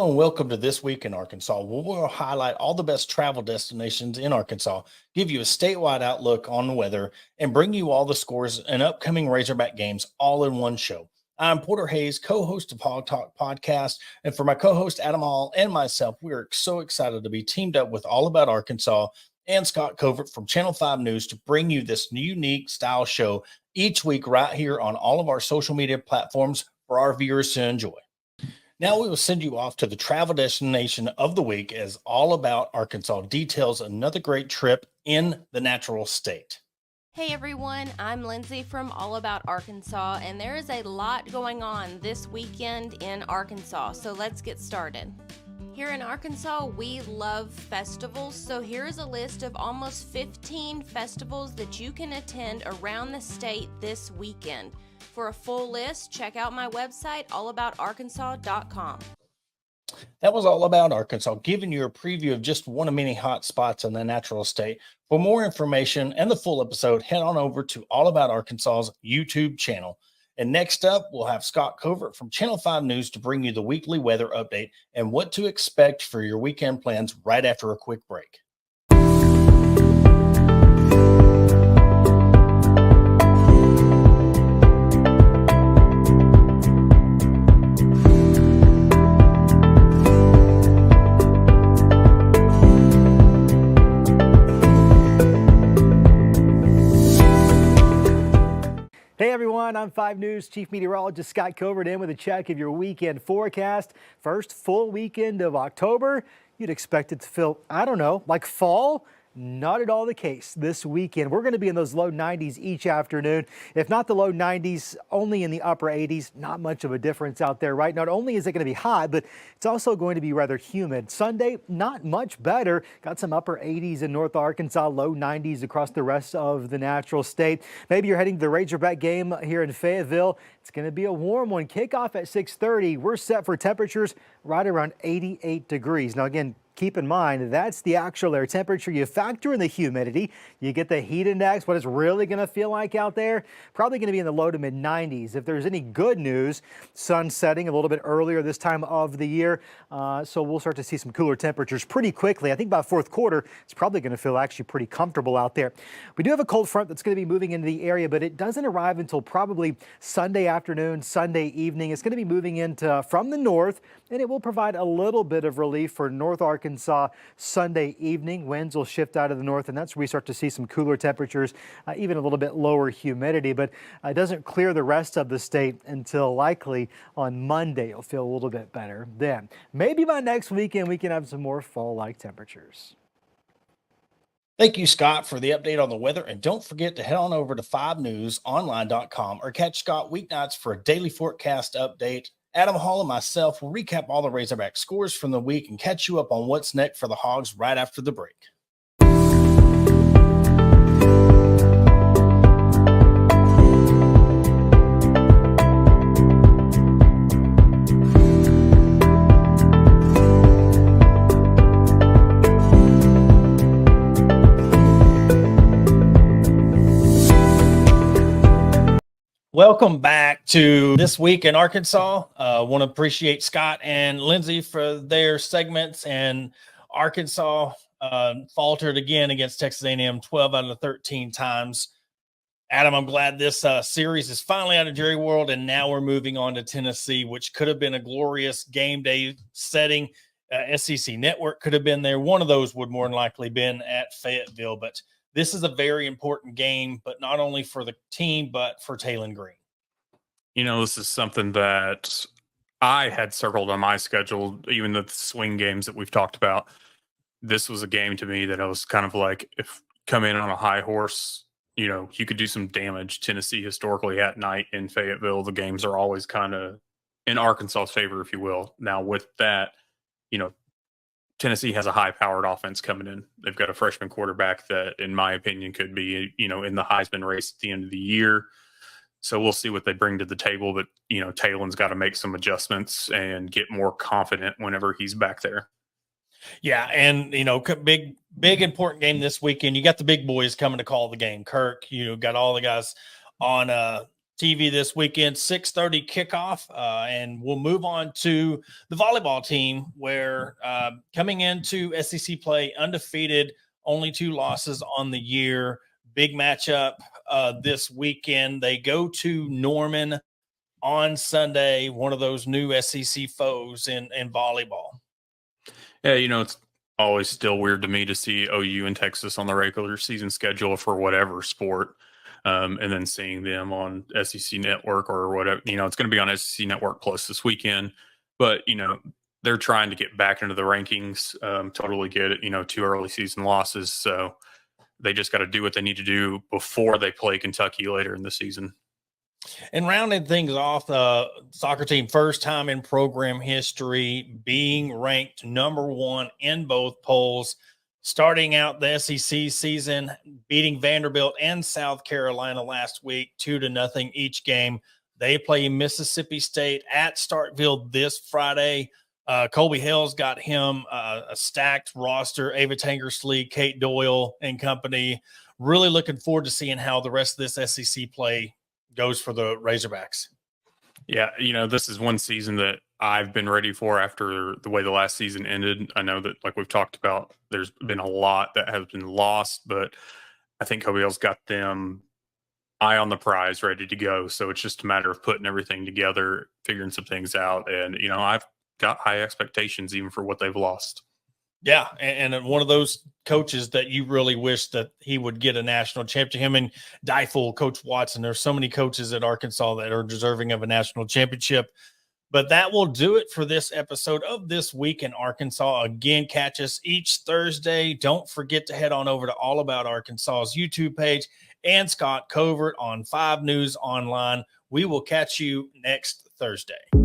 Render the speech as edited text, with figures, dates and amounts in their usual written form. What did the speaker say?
Hello and welcome to This Week in Arkansas, where we'll highlight all the best travel destinations in Arkansas, give you a statewide outlook on the weather, and bring you all the scores and upcoming Razorback games all in one show. I'm Porter Hayes, co-host of Hawg Talk podcast, and for my co-host Adam Hall and myself, we are so excited to be teamed up with All About Arkansas and Skot Covert from Channel 5 News to bring you this unique style show each week right here on all of our social media platforms for our viewers to enjoy. Now we will send you off to the travel destination of the week as All About Arkansas details another great trip in the natural state. Hey everyone, I'm Lindsay from All About Arkansas, and there is a lot going on this weekend in Arkansas, so let's get started. Here in Arkansas, we love festivals, so here's a list of almost 15 festivals that you can attend around the state this weekend. For a full list, check out my website, allaboutarkansas.com. That was All About Arkansas, giving you a preview of just one of many hot spots in the natural state. For more information and the full episode, head on over to All About Arkansas's YouTube channel. And next up, we'll have Skot Covert from Channel 5 News to bring you the weekly weather update and what to expect for your weekend plans right after a quick break. Hey everyone, I'm 5 News Chief Meteorologist Skot Covert in with a check of your weekend forecast. First full weekend of October. You'd expect it to feel, I don't know, like fall. Not at all the case this weekend. We're going to be in those low 90s each afternoon. If not the low 90s, only in the upper 80s. Not much of a difference out there, right? Not only is it going to be hot, but it's also going to be rather humid. Sunday, not much better. Got some upper 80s in North Arkansas, low 90s across the rest of the natural state. Maybe you're heading to the Razorback game here in Fayetteville. It's going to be a warm one. Kickoff at 6:30. We're set for temperatures right around 88 degrees. Now, again, keep in mind, that's the actual air temperature. You factor in the humidity, you get the heat index, what it's really going to feel like out there. Probably going to be in the low to mid 90s. If there's any good news, sun setting a little bit earlier this time of the year. So we'll start to see some cooler temperatures pretty quickly. I think by fourth quarter, it's probably going to feel actually pretty comfortable out there. We do have a cold front that's going to be moving into the area, but it doesn't arrive until probably Sunday afternoon, Sunday evening. It's going to be moving into from the north, and it will provide a little bit of relief for North Arkansas Sunday evening. Winds will shift out of the north, and that's where we start to see some cooler temperatures, even a little bit lower humidity, but it doesn't clear the rest of the state until likely on Monday. It'll feel a little bit better then. Maybe by next weekend, we can have some more fall-like temperatures. Thank you, Scott, for the update on the weather. And don't forget to head on over to 5newsonline.com or catch Scott weeknights for a daily forecast update. Adam Hall and myself will recap all the Razorback scores from the week and catch you up on what's next for the Hogs right after the break. Welcome back to This Week in Arkansas. Want to appreciate Scott and Lindsay for their segments. And Arkansas faltered again against Texas A&M 12 out of the 13 times. Adam, I'm glad this series is finally out of Jerry World, and now we're moving on to Tennessee, which could have been a glorious game day setting. SEC Network could have been there. One of those would more than likely been at Fayetteville, but this is a very important game, but not only for the team, but for Talon Green. You know, this is something that I had circled on my schedule, even the swing games that we've talked about. This was a game to me that I was kind of like, if come in on a high horse, you know, you could do some damage. Tennessee historically at night in Fayetteville, the games are always kind of in Arkansas's favor, if you will. Now with that, you know, Tennessee has a high-powered offense coming in. They've got a freshman quarterback that, in my opinion, could be, you know, in the Heisman race at the end of the year. So we'll see what they bring to the table. But, you know, Talon's got to make some adjustments and get more confident whenever he's back there. Yeah, and, you know, big important game this weekend. You got the big boys coming to call the game. Kirk, you know, got all the guys on TV this weekend, 6:30 kickoff, and we'll move on to the volleyball team, where coming into SEC play undefeated, only 2 losses on the year. Big matchup this weekend. They go to Norman on Sunday, one of those new SEC foes in volleyball. Yeah, it's always still weird to me to see OU and Texas on the regular season schedule for whatever sport. And then seeing them on SEC Network or whatever, it's going to be on SEC Network Plus this weekend. But, they're trying to get back into the rankings. Totally get it, 2 early season losses. So they just got to do what they need to do before they play Kentucky later in the season. And rounding things off, the soccer team, first time in program history, being ranked #1 in both polls. Starting out the SEC season, beating Vanderbilt and South Carolina last week, 2-0 each game. They play Mississippi State at Starkville this Friday. Colby Hale's got him a stacked roster. Ava Tankersley, Kate Doyle and company. Really looking forward to seeing how the rest of this SEC play goes for the Razorbacks. Yeah, this is one season that I've been ready for after the way the last season ended. I know that, like we've talked about, there's been a lot that has been lost, but I think Hale's got them eye on the prize, ready to go. So it's just a matter of putting everything together, figuring some things out. And, I've got high expectations even for what they've lost. Yeah, and one of those coaches that you really wish that he would get a national championship. Him and Difel, Coach Watson. There's so many coaches at Arkansas that are deserving of a national championship. But that will do it for this episode of This Week in Arkansas. Again, catch us each Thursday. Don't forget to head on over to All About Arkansas's YouTube page and Skot Covert on 5 News Online. We will catch you next Thursday.